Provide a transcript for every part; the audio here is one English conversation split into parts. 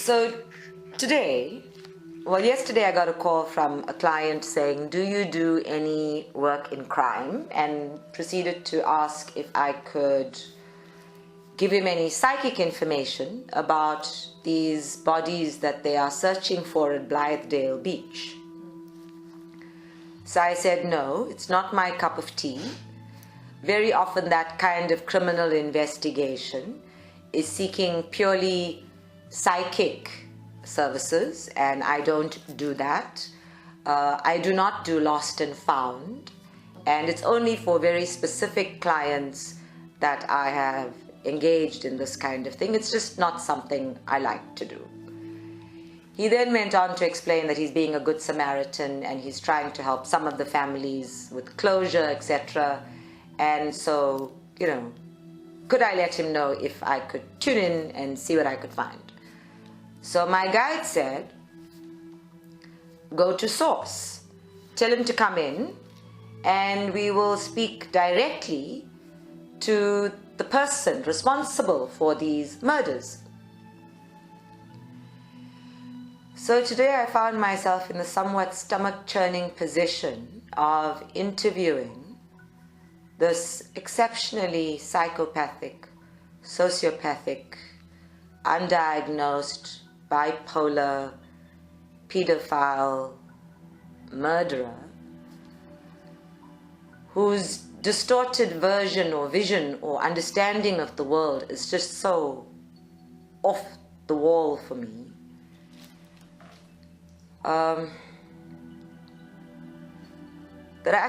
So yesterday I got a call from a client saying, do you do any work in crime? And proceeded to ask if I could give him any psychic information about these bodies that they are searching for at Blythedale Beach. So I said, no, it's not my cup of tea. Very often that kind of criminal investigation is seeking purely psychic services, and I don't do that. I do not do lost and found, and it's only for very specific clients that I have engaged in this kind of thing. It's just not something I like to do. He then went on to explain that he's being a good Samaritan and he's trying to help some of the families with closure, etc. And so, could I let him know if I could tune in and see what I could find? So my guide said, go to source, tell him to come in, and we will speak directly to the person responsible for these murders. So today I found myself in a somewhat stomach-churning position of interviewing this exceptionally psychopathic, sociopathic, undiagnosed, bipolar, pedophile, murderer, whose distorted version or vision or understanding of the world is just so off the wall for me. That I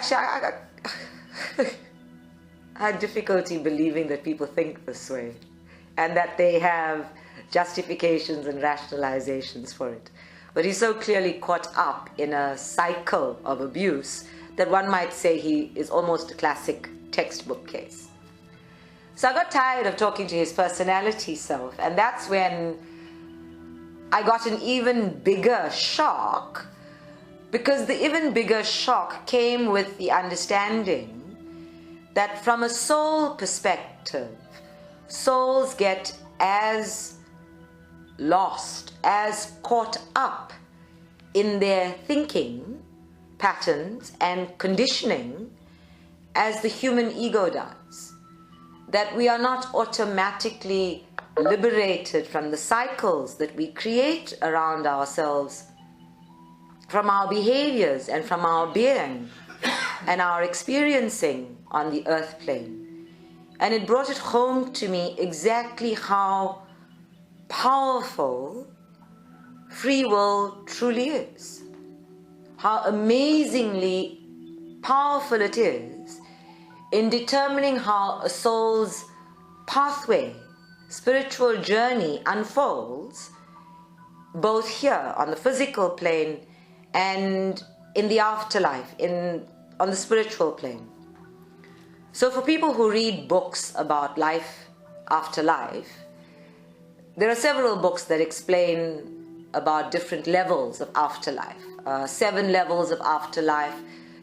had difficulty believing that people think this way and that they have justifications and rationalizations for it. But he's so clearly caught up in a cycle of abuse that one might say he is almost a classic textbook case. So I got tired of talking to his personality self, and that's when I got an even bigger shock, because the even bigger shock came with the understanding that from a soul perspective, souls get as lost, as caught up in their thinking patterns and conditioning as the human ego does. That we are not automatically liberated from the cycles that we create around ourselves, from our behaviors and from our being and our experiencing on the earth plane. And it brought it home to me exactly how powerful free will truly is. How amazingly powerful it is in determining how a soul's pathway, spiritual journey unfolds, both here on the physical plane and in the afterlife, on the spiritual plane. So for people who read books about life after life, there are several books that explain about different levels of afterlife, 7 levels of afterlife,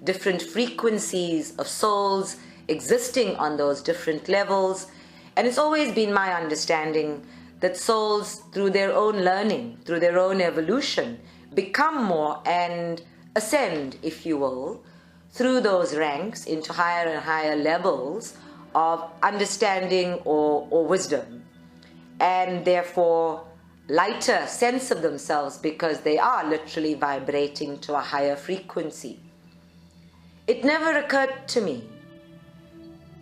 different frequencies of souls existing on those different levels. And it's always been my understanding that souls, through their own learning, through their own evolution, become more and ascend, if you will, through those ranks into higher and higher levels of understanding or wisdom, and therefore lighter sense of themselves because they are literally vibrating to a higher frequency. It never occurred to me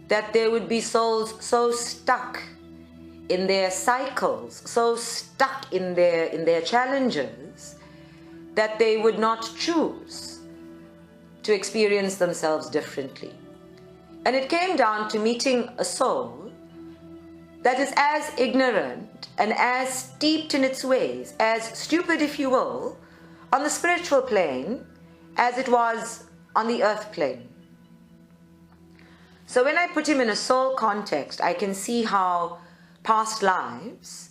that there would be souls so stuck in their cycles, so stuck in their challenges, that they would not choose to experience themselves differently. And it came down to meeting a soul that is as ignorant and as steeped in its ways, as stupid, if you will, on the spiritual plane as it was on the earth plane. So when I put him in a soul context, I can see how past lives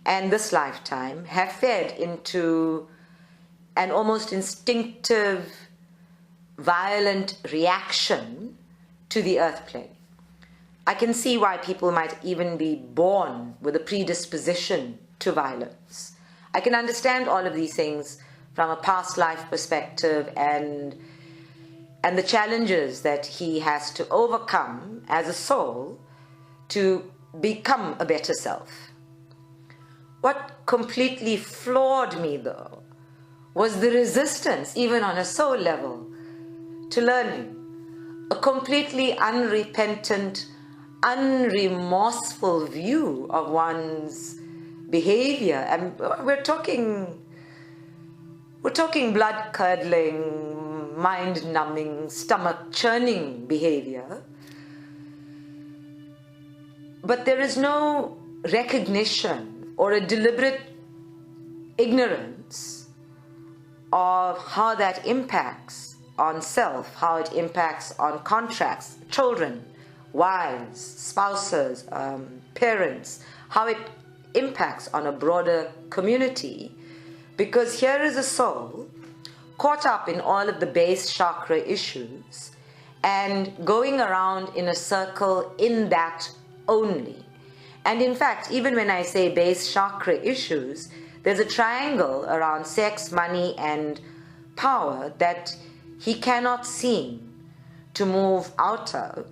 and this lifetime have fed into an almost instinctive, violent reaction to the earth plane. I can see why people might even be born with a predisposition to violence. I can understand all of these things from a past life perspective and the challenges that he has to overcome as a soul to become a better self. What completely floored me, though, was the resistance, even on a soul level, to learning. A completely unrepentant, unremorseful view of one's behavior. And we're talking blood-curdling, mind-numbing, stomach-churning behavior. But there is no recognition or a deliberate ignorance of how that impacts on self, how it impacts on contracts, children, wives, spouses, parents, how it impacts on a broader community. Because here is a soul caught up in all of the base chakra issues and going around in a circle in that only. And in fact, even when I say base chakra issues, there's a triangle around sex, money, and power that he cannot seem to move out of.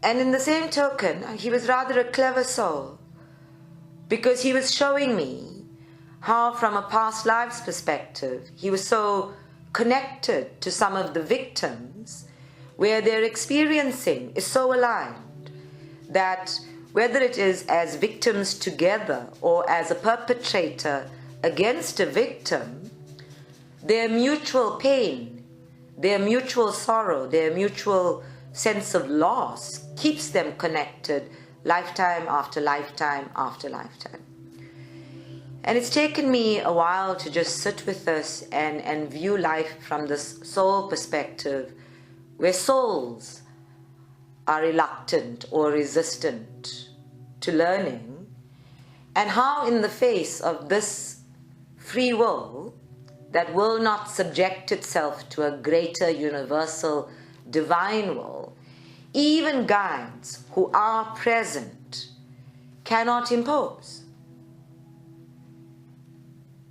And in the same token, he was rather a clever soul, because he was showing me how, from a past lives perspective, he was so connected to some of the victims where their experiencing is so aligned that whether it is as victims together or as a perpetrator against a victim, their mutual pain, their mutual sorrow, their mutual sense of loss keeps them connected lifetime after lifetime after lifetime. And it's taken me a while to just sit with this and view life from this soul perspective, where souls are reluctant or resistant to learning, and how in the face of this free will that will not subject itself to a greater universal divine will, even guides who are present cannot impose.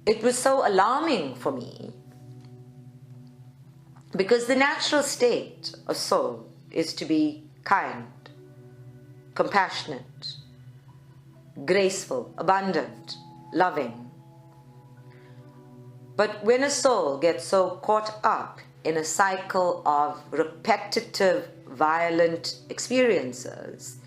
It was so alarming for me, because the natural state of soul is to be kind, compassionate, graceful, abundant, loving. But when a soul gets so caught up in a cycle of repetitive, violent experiences,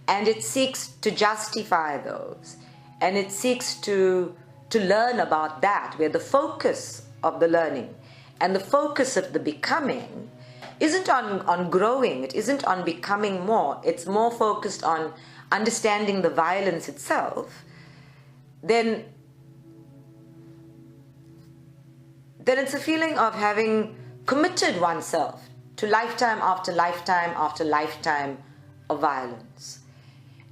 and it seeks to justify those, and it seeks to learn about that, where the focus of the learning and the focus of the becoming isn't on growing, it isn't on becoming more, it's more focused on understanding the violence itself, then it's a feeling of having committed oneself to lifetime after lifetime after lifetime of violence.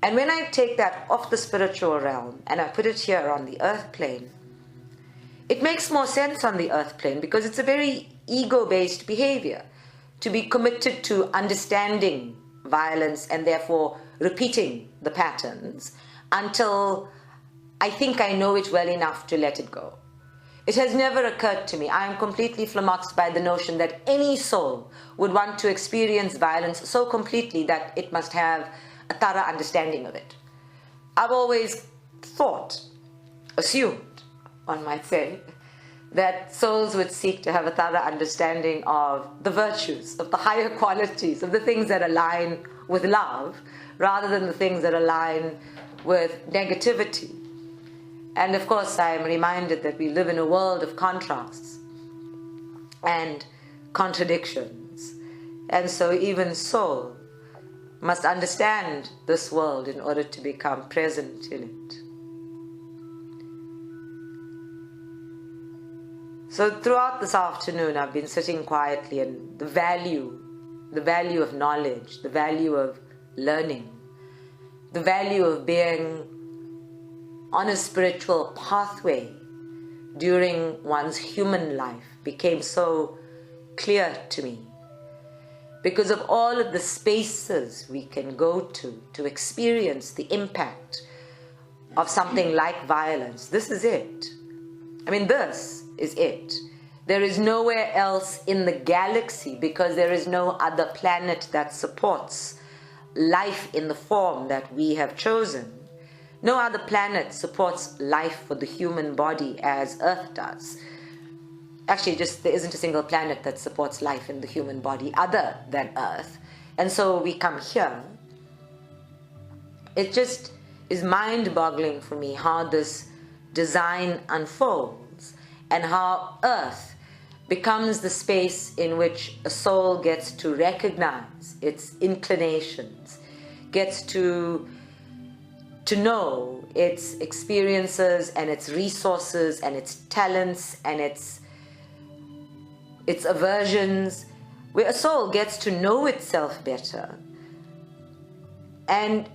And when I take that off the spiritual realm and I put it here on the earth plane, it makes more sense on the earth plane, because it's a very ego-based behavior to be committed to understanding violence and therefore repeating the patterns until I think I know it well enough to let it go. It has never occurred to me. I am completely flummoxed by the notion that any soul would want to experience violence so completely that it must have a thorough understanding of it. I've always thought, assumed, one might say, that souls would seek to have a thorough understanding of the virtues, of the higher qualities, of the things that align with love, rather than the things that align with negativity. And of course, I am reminded that we live in a world of contrasts and contradictions. And so even soul must understand this world in order to become present in it. So throughout this afternoon, I've been sitting quietly, and the value of knowledge, the value of learning, the value of being on a spiritual pathway during one's human life became so clear to me, because of all of the spaces we can go to experience the impact of something like violence. This is it. I mean, this is it. There is nowhere else in the galaxy, because there is no other planet that supports life in the form that we have chosen. No other planet supports life for the human body as Earth does. Actually, just there isn't a single planet that supports life in the human body other than Earth. And so we come here. It just is mind-boggling for me how this design unfolds and how Earth becomes the space in which a soul gets to recognize its inclinations, gets to know its experiences and its resources and its talents and its aversions, where a soul gets to know itself better. And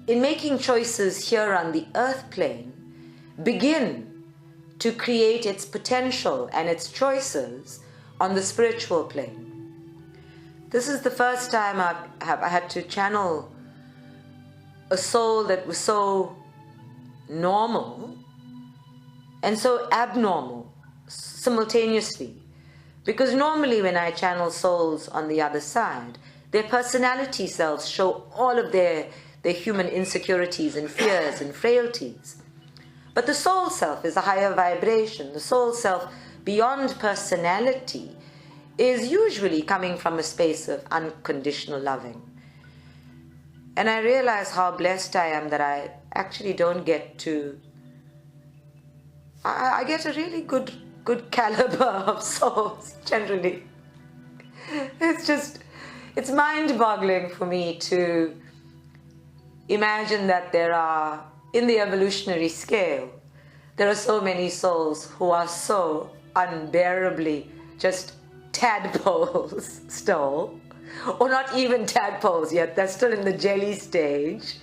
in making choices here on the earth plane, begin to create its potential and its choices on the spiritual plane. This is the first time I had to channel a soul that was so normal and so abnormal simultaneously. Because normally when I channel souls on the other side, their personality selves show all of their human insecurities and fears and frailties. But the soul self is a higher vibration. The soul self, beyond personality, is usually coming from a space of unconditional loving. And I realize how blessed I am that I actually don't get to... I get a really good caliber of souls, generally. It's mind-boggling for me to imagine that there are, in the evolutionary scale, there are so many souls who are so unbearably just tadpoles still, or not even tadpoles yet, they're still in the jelly stage,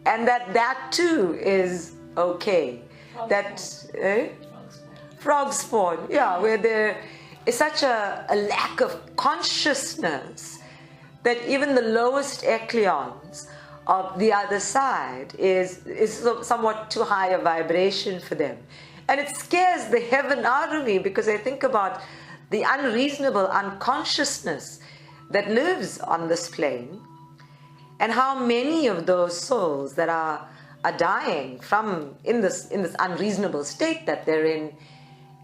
and that too is okay. Frog spawn, yeah, where there is such a lack of consciousness that even the lowest echelons of the other side is somewhat too high a vibration for them. And it scares the heaven out of me, because I think about the unreasonable unconsciousness that lives on this plane, and how many of those souls that are dying in this unreasonable state that they're in,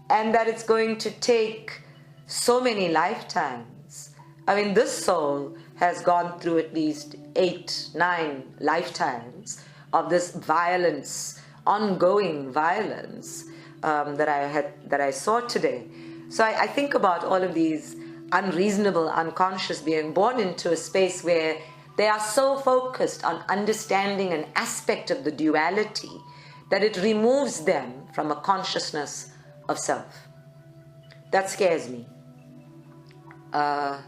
and that it's going to take so many lifetimes. I mean, this soul has gone through at least 8, 9 lifetimes of this violence, ongoing violence that I saw today. So I think about all of these unreasonable unconscious being born into a space where they are so focused on understanding an aspect of the duality that it removes them from a consciousness of self. That scares me. And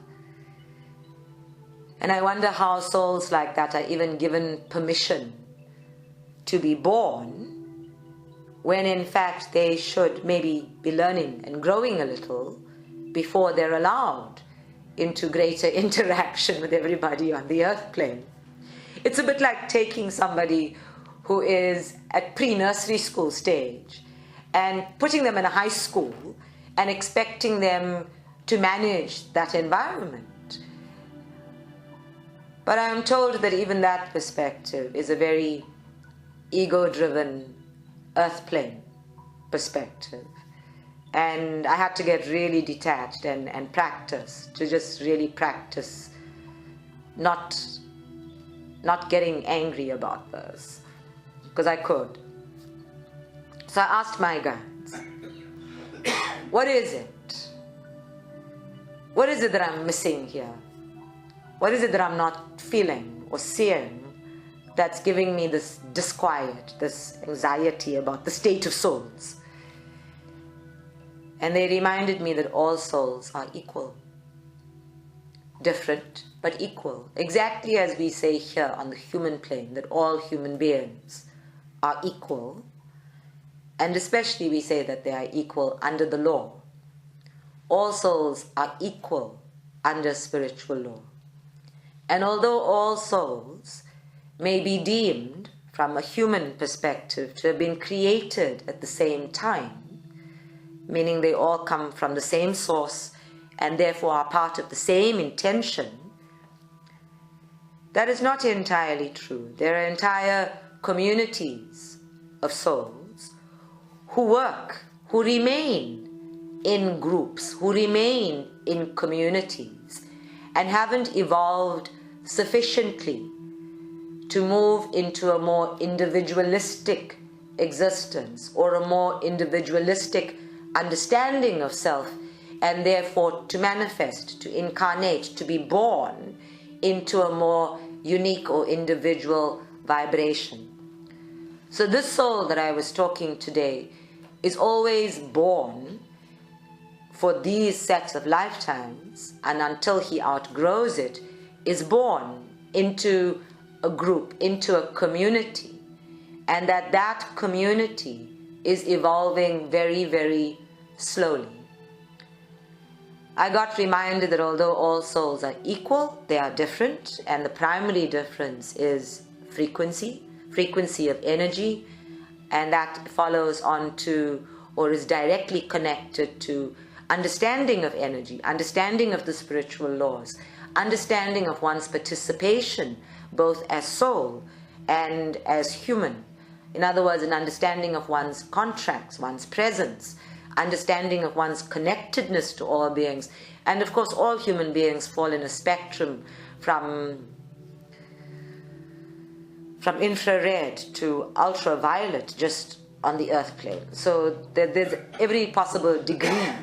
I wonder how souls like that are even given permission to be born, when in fact they should maybe be learning and growing a little before they're allowed into greater interaction with everybody on the earth plane. It's a bit like taking somebody who is at pre-nursery school stage and putting them in a high school and expecting them to manage that environment. But I am told that even that perspective is a very ego-driven earth plane perspective. And I had to get really detached and practice, to just really practice not getting angry about this, because I could. So I asked my guides, what is it? What is it that I'm missing here? What is it that I'm not feeling or seeing that's giving me this disquiet, this anxiety about the state of souls? And they reminded me that all souls are equal. Different, but equal. Exactly as we say here on the human plane, that all human beings are equal. And especially we say that they are equal under the law. All souls are equal under spiritual law. And although all souls may be deemed from a human perspective, to have been created at the same time, meaning they all come from the same source and therefore are part of the same intention, that is not entirely true. There are entire communities of souls who work, who remain in groups, who remain in communities, and haven't evolved sufficiently to move into a more individualistic existence or a more individualistic understanding of self, and therefore to manifest, to incarnate, to be born into a more unique or individual vibration. So this soul that I was talking today is always born for these sets of lifetimes, and until he outgrows it, is born into a group, into a community, and that community is evolving very, very slowly. I got reminded that although all souls are equal, they are different, and the primary difference is frequency of energy, and that follows on to, or is directly connected to, understanding of energy, understanding of the spiritual laws, understanding of one's participation both as soul and as human. In other words, an understanding of one's contracts, one's presence, understanding of one's connectedness to all beings. And of course, all human beings fall in a spectrum from infrared to ultraviolet, just on the earth plane. So there's every possible degree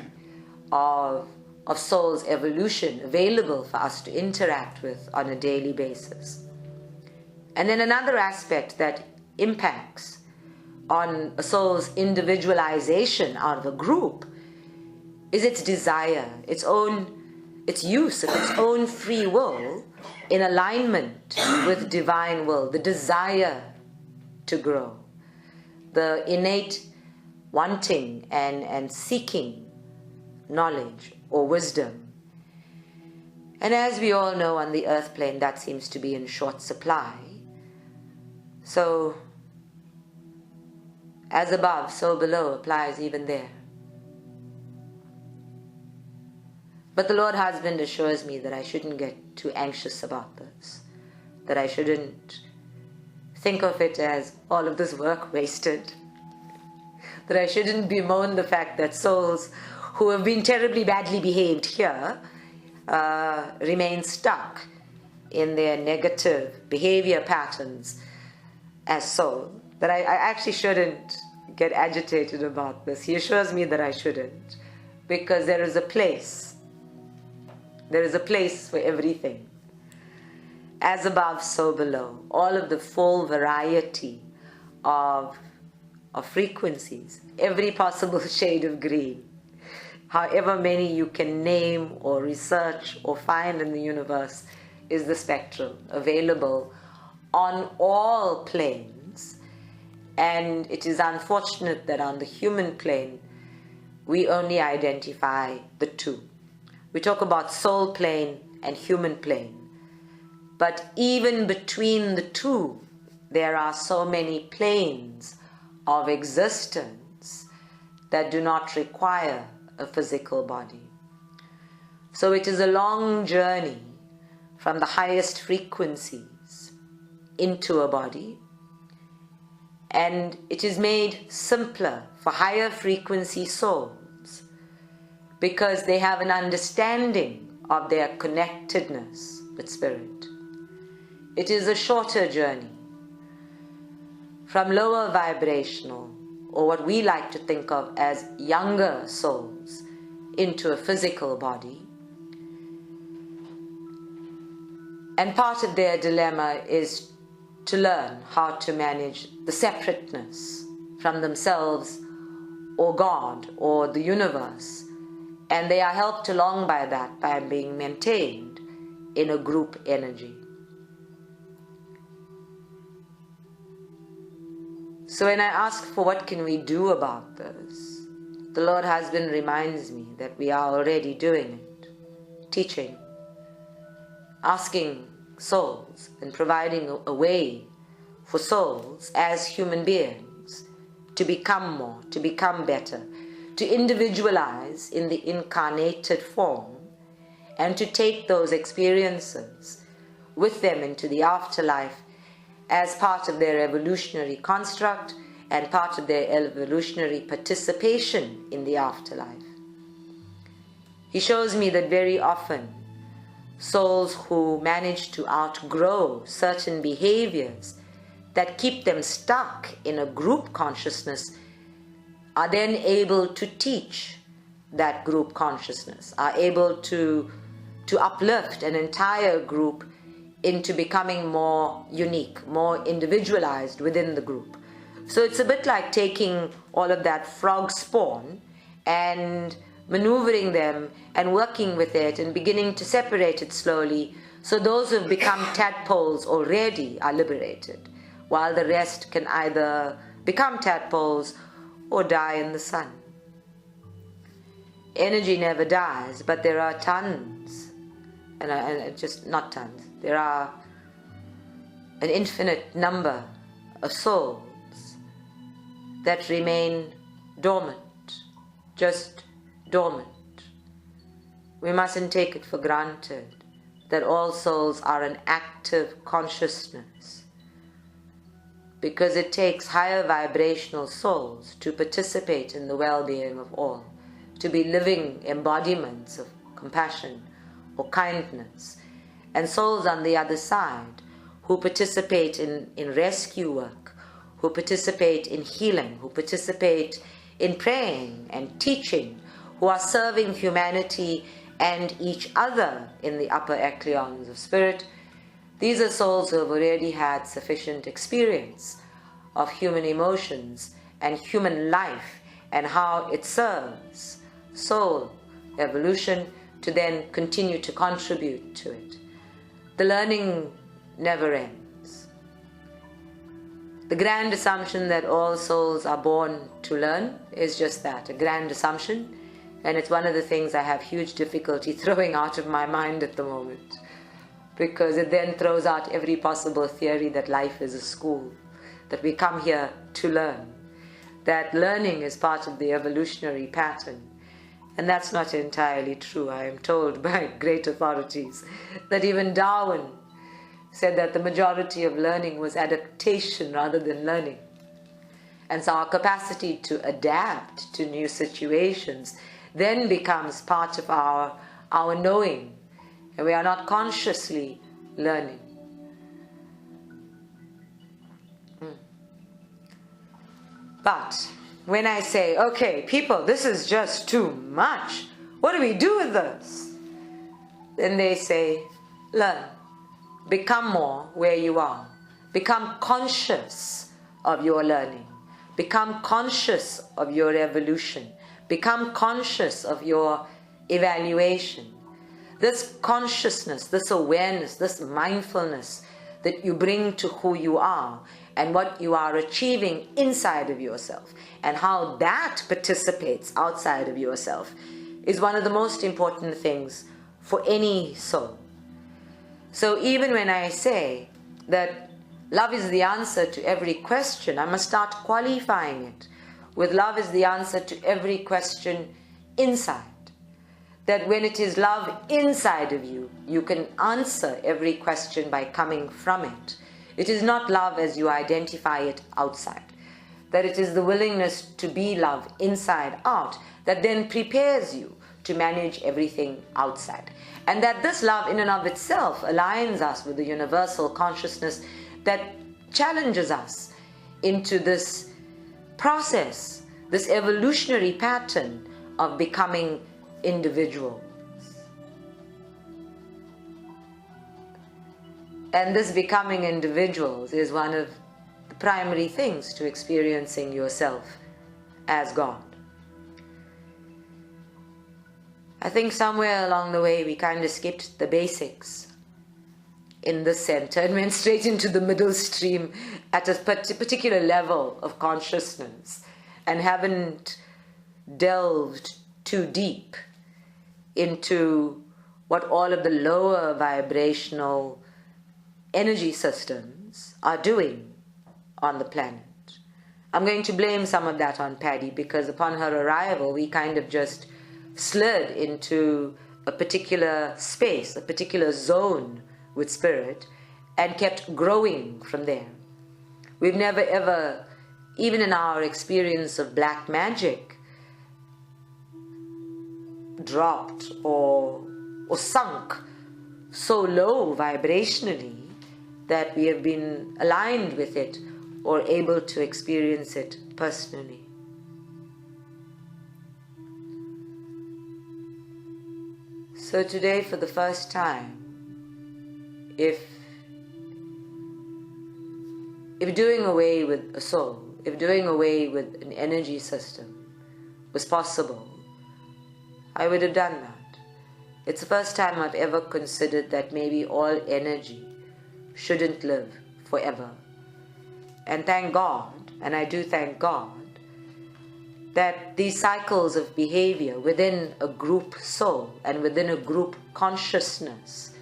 of soul's evolution available for us to interact with on a daily basis. And then another aspect that impacts on a soul's individualization out of a group is its desire, its use of its own free will in alignment with divine will, the desire to grow, the innate wanting and seeking knowledge or wisdom. And as we all know, on the earth plane, that seems to be in short supply. So, as above, so below applies even there. But the Lord Husband assures me that I shouldn't get too anxious about this, that I shouldn't think of it as all of this work wasted, that I shouldn't bemoan the fact that souls who have been terribly badly behaved here remain stuck in their negative behavior patterns as soul, that I actually shouldn't get agitated about this. He assures me that I shouldn't, because there is a place. There is a place for everything. As above, so below. All of the full variety of frequencies, every possible shade of green, however many you can name or research or find in the universe, is the spectrum available on all planes. And it is unfortunate that on the human plane, we only identify the two. We talk about soul plane and human plane. But even between the two, there are so many planes of existence that do not require a physical body. So it is a long journey from the highest frequencies into a body, and it is made simpler for higher frequency souls because they have an understanding of their connectedness with spirit. It is a shorter journey from lower vibrational, or what we like to think of as younger souls, into a physical body. And part of their dilemma is to learn how to manage the separateness from themselves or God or the universe. And they are helped along by that by being maintained in a group energy. So when I ask for what can we do about this, the Lord Husband reminds me that we are already doing it, teaching, asking souls and providing a way for souls as human beings to become more, to become better, to individualize in the incarnated form, and to take those experiences with them into the afterlife as part of their evolutionary construct and part of their evolutionary participation in the afterlife. He shows me that very often souls who manage to outgrow certain behaviors that keep them stuck in a group consciousness are then able to teach that group consciousness, are able to uplift an entire group into becoming more unique, more individualized within the group. So it's a bit like taking all of that frog spawn and maneuvering them and working with it and beginning to separate it slowly, so those who have become tadpoles already are liberated, while the rest can either become tadpoles or die in the sun. Energy never dies, but there are tons, and just not tons, there are an infinite number of souls that remain dormant, just dormant. We mustn't take it for granted that all souls are an active consciousness, because it takes higher vibrational souls to participate in the well-being of all, to be living embodiments of compassion or kindness, and souls on the other side who participate in rescue work, who participate in healing, who participate in praying and teaching, who are serving humanity and each other in the upper echelons of spirit. These are souls who have already had sufficient experience of human emotions and human life and how it serves soul evolution to then continue to contribute to it. The learning never ends. The grand assumption that all souls are born to learn is just that, a grand assumption, and it's one of the things I have huge difficulty throwing out of my mind at the moment, because it then throws out every possible theory that life is a school, that we come here to learn, that learning is part of the evolutionary pattern. And that's not entirely true. I am told by great authorities that even Darwin said that the majority of learning was adaptation rather than learning. And so our capacity to adapt to new situations then becomes part of our knowing, and we are not consciously learning. But when I say, okay, people, this is just too much, what do we do with this? Then they say, learn. Become more where you are. Become conscious of your learning. Become conscious of your evolution. Become conscious of your evaluation. This consciousness, this awareness, this mindfulness that you bring to who you are and what you are achieving inside of yourself and how that participates outside of yourself is one of the most important things for any soul. So even when I say that love is the answer to every question, I must start qualifying it with love is the answer to every question inside. That when it is love inside of you, you can answer every question by coming from it. It is not love as you identify it outside. That it is the willingness to be love inside out that then prepares you to manage everything outside. And that this love in and of itself aligns us with the universal consciousness that challenges us into this process, this evolutionary pattern of becoming individuals. And this becoming individuals is one of the primary things to experiencing yourself as God. I think somewhere along the way we kind of skipped the basics in the center and went straight into the middle stream at a particular level of consciousness and haven't delved too deep into what all of the lower vibrational energy systems are doing on the planet. I'm going to blame some of that on Paddy, because upon her arrival, we kind of just slid into a particular space, a particular zone with spirit, and kept growing from there. We've never ever, even in our experience of black magic, dropped or sunk so low vibrationally that we have been aligned with it or able to experience it personally. So today, for the first time, if doing away with a soul, if doing away with an energy system was possible, I would have done that. It's the first time I've ever considered that maybe all energy shouldn't live forever. And thank God, and I do thank God, that these cycles of behavior within a group soul and within a group consciousness,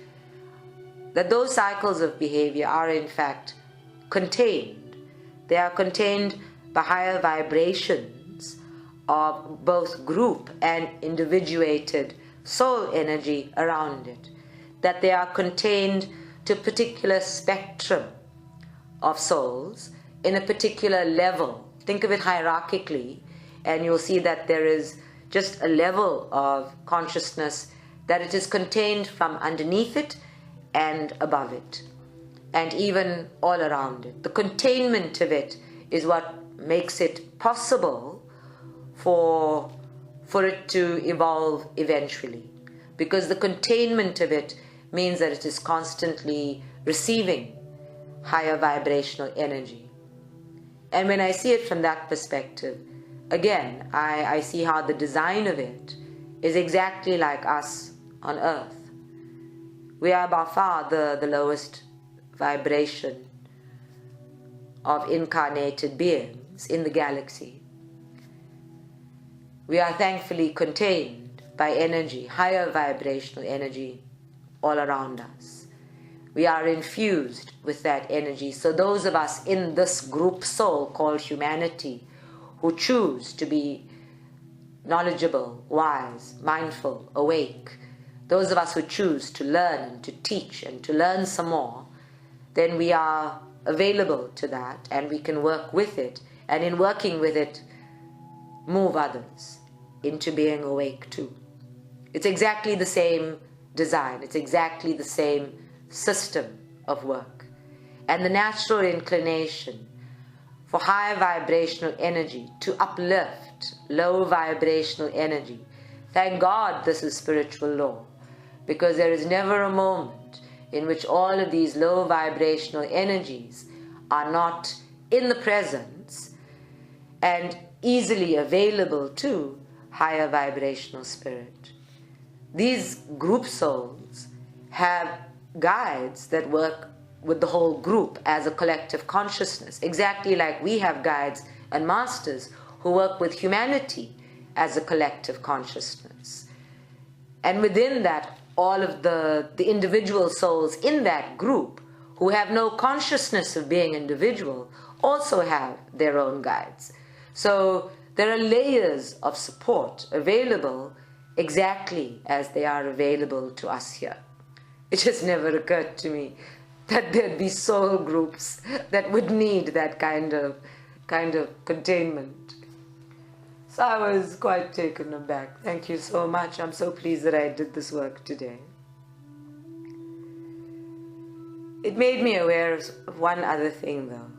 that those cycles of behavior are in fact contained. They are contained by higher vibrations of both group and individuated soul energy around it. That they are contained to a particular spectrum of souls in a particular level. Think of it hierarchically, and you'll see that there is just a level of consciousness that it is contained from underneath it and above it, and even all around it. The containment of it is what makes it possible for it to evolve eventually, because the containment of it means that it is constantly receiving higher vibrational energy. And when I see it from that perspective, again, I see how the design of it is exactly like us on Earth. We are by far the lowest vibration of incarnated beings in the galaxy. We are thankfully contained by energy, higher vibrational energy all around us. We are infused with that energy. So those of us in this group soul called humanity, who choose to be knowledgeable, wise, mindful, awake, those of us who choose to learn and to teach and to learn some more, then we are available to that, and we can work with it, and in working with it, move others into being awake too. It's exactly the same design. It's exactly the same system of work. And the natural inclination for high vibrational energy to uplift low vibrational energy. Thank God this is spiritual law, because there is never a moment in which all of these low vibrational energies are not in the presence and easily available to higher vibrational spirit. These group souls have guides that work with the whole group as a collective consciousness, exactly like we have guides and masters who work with humanity as a collective consciousness. And within that, all of the individual souls in that group who have no consciousness of being individual also have their own guides. So there are layers of support available exactly as they are available to us here. It just never occurred to me that there'd be soul groups that would need that kind of containment. So I was quite taken aback. Thank you so much. I'm so pleased that I did this work today. It made me aware of one other thing though,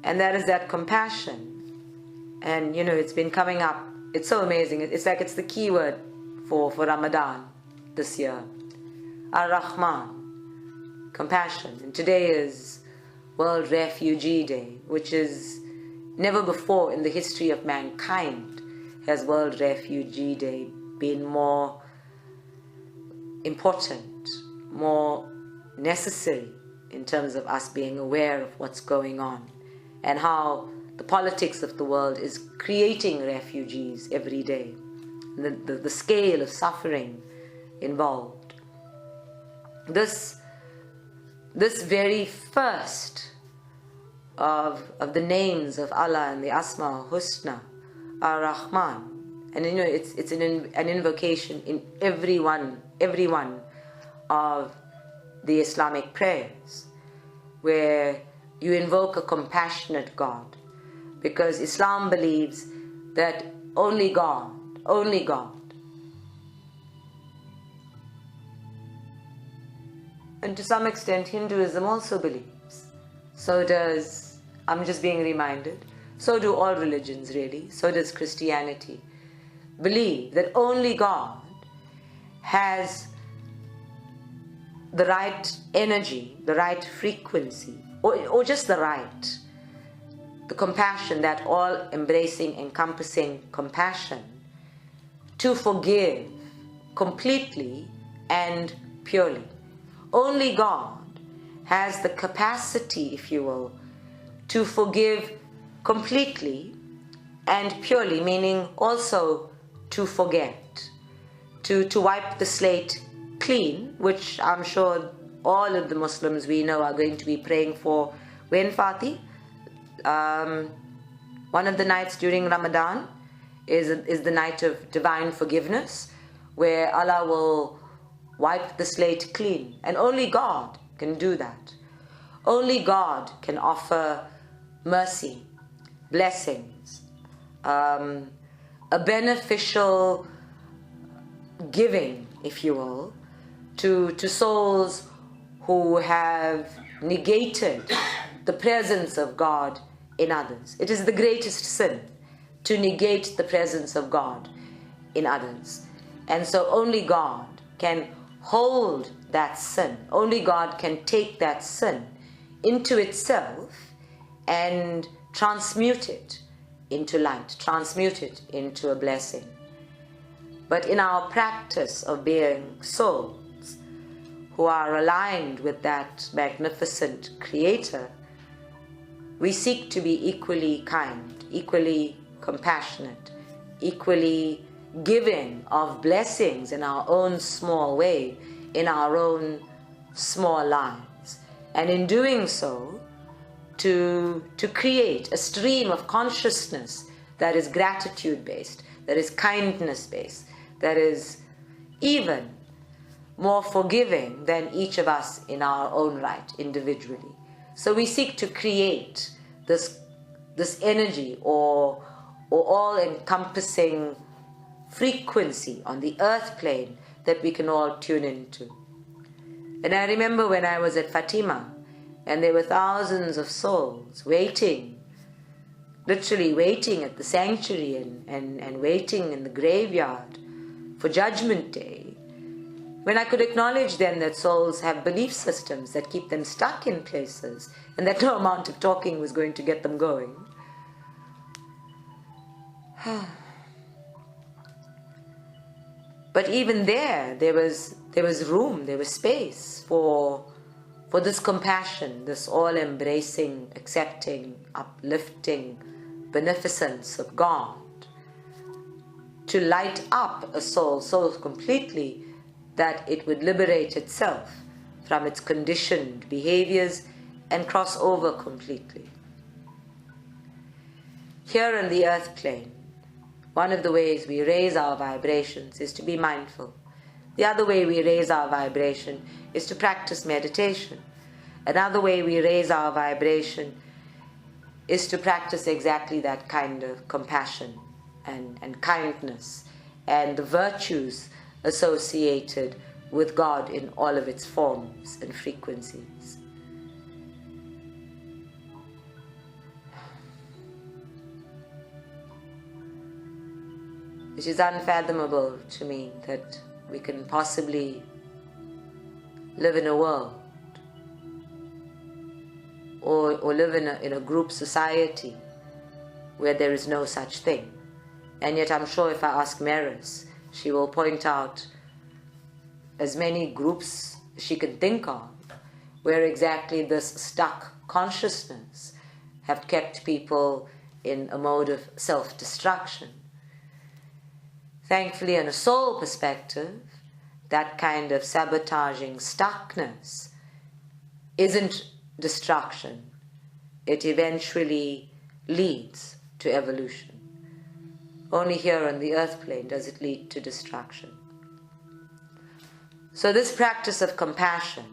and that is that compassion. And you know, it's been coming up. It's so amazing. It's like it's the key word for Ramadan this year. Ar-Rahman, compassion. And today is World Refugee Day, which is never before in the history of mankind has World Refugee Day been more important, more necessary in terms of us being aware of what's going on and how the politics of the world is creating refugees every day, the scale of suffering involved. This very first of the names of Allah and the Asma Husna, Ar-Rahman. And it's an invocation in every one of the Islamic prayers, where you invoke a compassionate God, because Islam believes that only God, and to some extent Hinduism also believes, so does, I'm just being reminded, so do all religions really, so does Christianity, believe that only God has the right energy, the right frequency, or just the compassion, that all-embracing, encompassing compassion, to forgive completely and purely. Only God has the capacity, if you will, to forgive completely and purely, meaning also to forget, to wipe the slate clean, which I'm sure all of the Muslims we know are going to be praying for. When, Fati? One of the nights during Ramadan is the night of divine forgiveness, where Allah will wipe the slate clean. And only God can do that. Only God can offer mercy, blessings, a beneficial giving, if you will, to souls who have negated the presence of God in others. It is the greatest sin to negate the presence of God in others. And so only God can hold that sin. Only God can take that sin into itself and transmute it into light, transmute it into a blessing. But in our practice of being souls who are aligned with that magnificent Creator, we seek to be equally kind, equally compassionate, equally giving of blessings in our own small way, in our own small lives. And in doing so, to create a stream of consciousness that is gratitude-based, that is kindness-based, that is even more forgiving than each of us in our own right, individually. So we seek to create this energy or all-encompassing frequency on the earth plane that we can all tune into. And I remember when I was at Fatima, and there were thousands of souls waiting, literally waiting at the sanctuary and waiting in the graveyard for Judgment Day, when I could acknowledge then that souls have belief systems that keep them stuck in places, and that no amount of talking was going to get them going. But even there was room, there was space for this compassion, this all-embracing, accepting, uplifting beneficence of God to light up a soul so completely that it would liberate itself from its conditioned behaviors and cross over completely. Here on the earth plane, one of the ways we raise our vibrations is to be mindful. The other way we raise our vibration is to practice meditation. Another way we raise our vibration is to practice exactly that kind of compassion and kindness and the virtues associated with God in all of its forms and frequencies. It is unfathomable to me that we can possibly live in a world or live in a group society where there is no such thing. And yet I'm sure if I ask Maris, she will point out as many groups she can think of where exactly this stuck consciousness have kept people in a mode of self-destruction. Thankfully, on a soul perspective, that kind of sabotaging stuckness isn't destruction. it eventually leads to evolution. Only here on the earth plane does it lead to destruction. So this practice of compassion,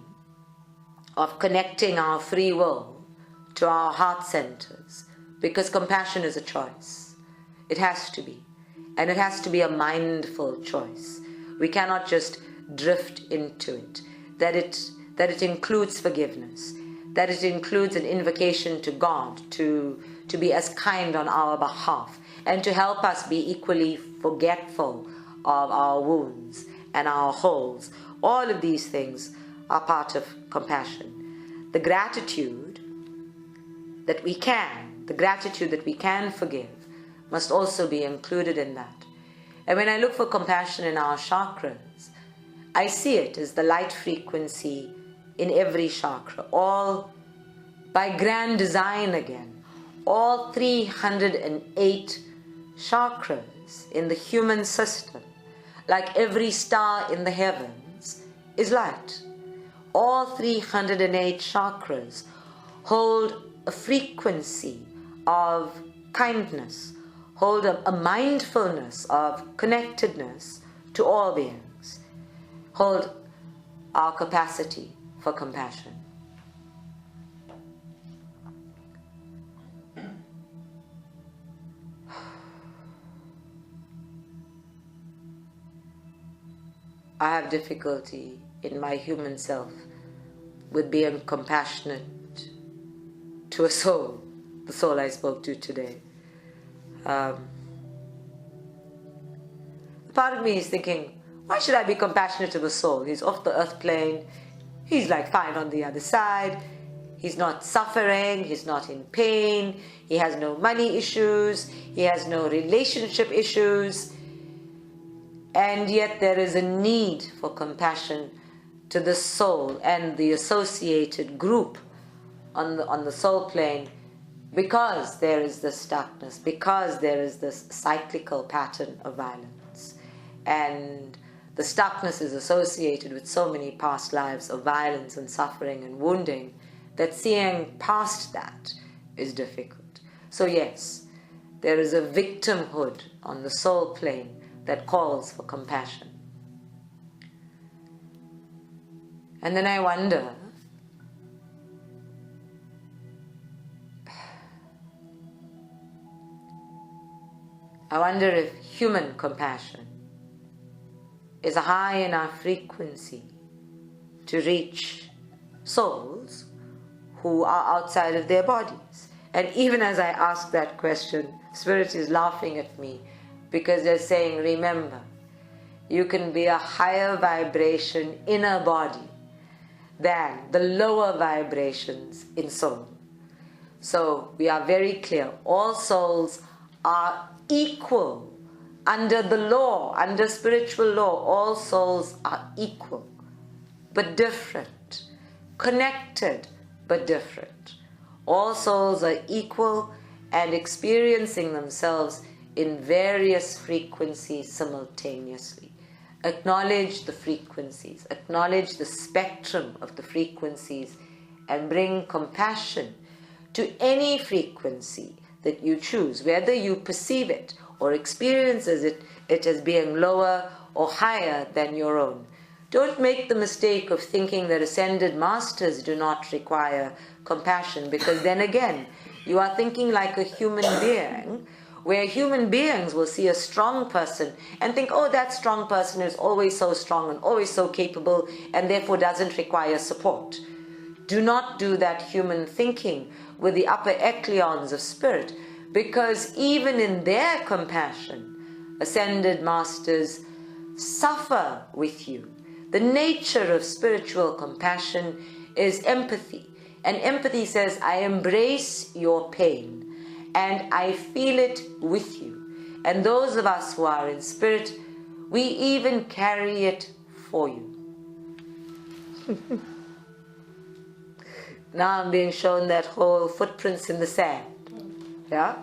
of connecting our free will to our heart centers, because compassion is a choice. It has to be. And it has to be a mindful choice. We cannot just drift into it. That it includes forgiveness. That it includes an invocation to God to be as kind on our behalf, and to help us be equally forgetful of our wounds and our holes. All of these things are part of compassion. The gratitude that we can forgive must also be included in that. And when I look for compassion in our chakras, I see it as the light frequency in every chakra, all by grand design again. All 308 chakras in the human system, like every star in the heavens, is light. All 308 chakras hold a frequency of kindness, hold a mindfulness of connectedness to all beings, hold our capacity for compassion. I have difficulty in my human self with being compassionate to a soul, the soul I spoke to today. Part of me is thinking, why should I be compassionate to a soul? He's off the earth plane, he's like fine on the other side, he's not suffering, he's not in pain, he has no money issues, he has no relationship issues, and yet there is a need for compassion to the soul and the associated group on the soul plane, because there is this stuckness, because there is this cyclical pattern of violence. And the stuckness is associated with so many past lives of violence and suffering and wounding that seeing past that is difficult. So yes, there is a victimhood on the soul plane that calls for compassion. And then I wonder, if human compassion is high enough frequency to reach souls who are outside of their bodies. And even as I ask that question, Spirit is laughing at me, because they're saying, remember, you can be a higher vibration in a body than the lower vibrations in soul. So we are very clear, all souls are equal under the law, under spiritual law. All souls are equal but different, connected but different. All souls are equal and experiencing themselves in various frequencies simultaneously. Acknowledge the frequencies, acknowledge the spectrum of the frequencies, and bring compassion to any frequency that you choose, whether you perceive it or experience it as being lower or higher than your own. Don't make the mistake of thinking that ascended masters do not require compassion, because then again, you are thinking like a human being, where human beings will see a strong person and think, oh, that strong person is always so strong and always so capable and therefore doesn't require support. Do not do that human thinking with the upper echelons of spirit, because even in their compassion, ascended masters suffer with you. The nature of spiritual compassion is empathy, and empathy says, I embrace your pain and I feel it with you. And those of us who are in spirit, we even carry it for you. Now I'm being shown that whole footprints in the sand. Yeah?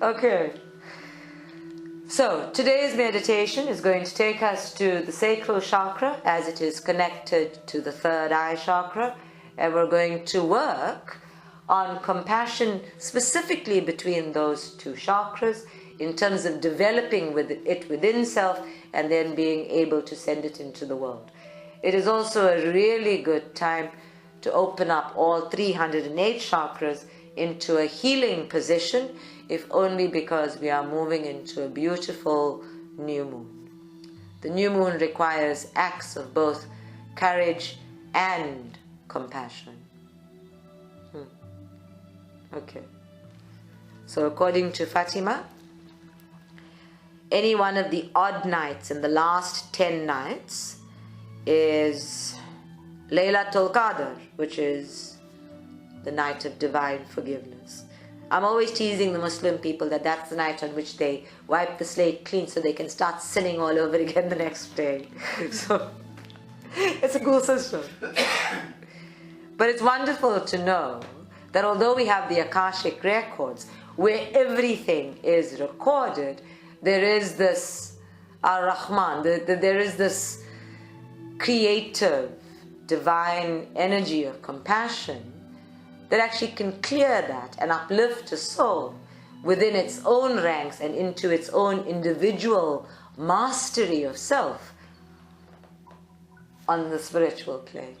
Okay. So today's meditation is going to take us to the sacral chakra as it is connected to the third eye chakra, and we're going to work on compassion specifically between those two chakras, in terms of developing it within self and then being able to send it into the world. It is also a really good time to open up all 308 chakras into a healing position, if only because we are moving into a beautiful new moon. The new moon requires acts of both courage and compassion. Okay. So according to Fatima, any one of the odd nights in the last 10 nights is Laylatul Qadr, which is the night of divine forgiveness. I'm always teasing the Muslim people that that's the night on which they wipe the slate clean so they can start sinning all over again the next day. So it's a cool system. But it's wonderful to know that although we have the Akashic records where everything is recorded, there is this Ar-Rahman, there is this creative, divine energy of compassion that actually can clear that and uplift a soul within its own ranks and into its own individual mastery of self on the spiritual plane.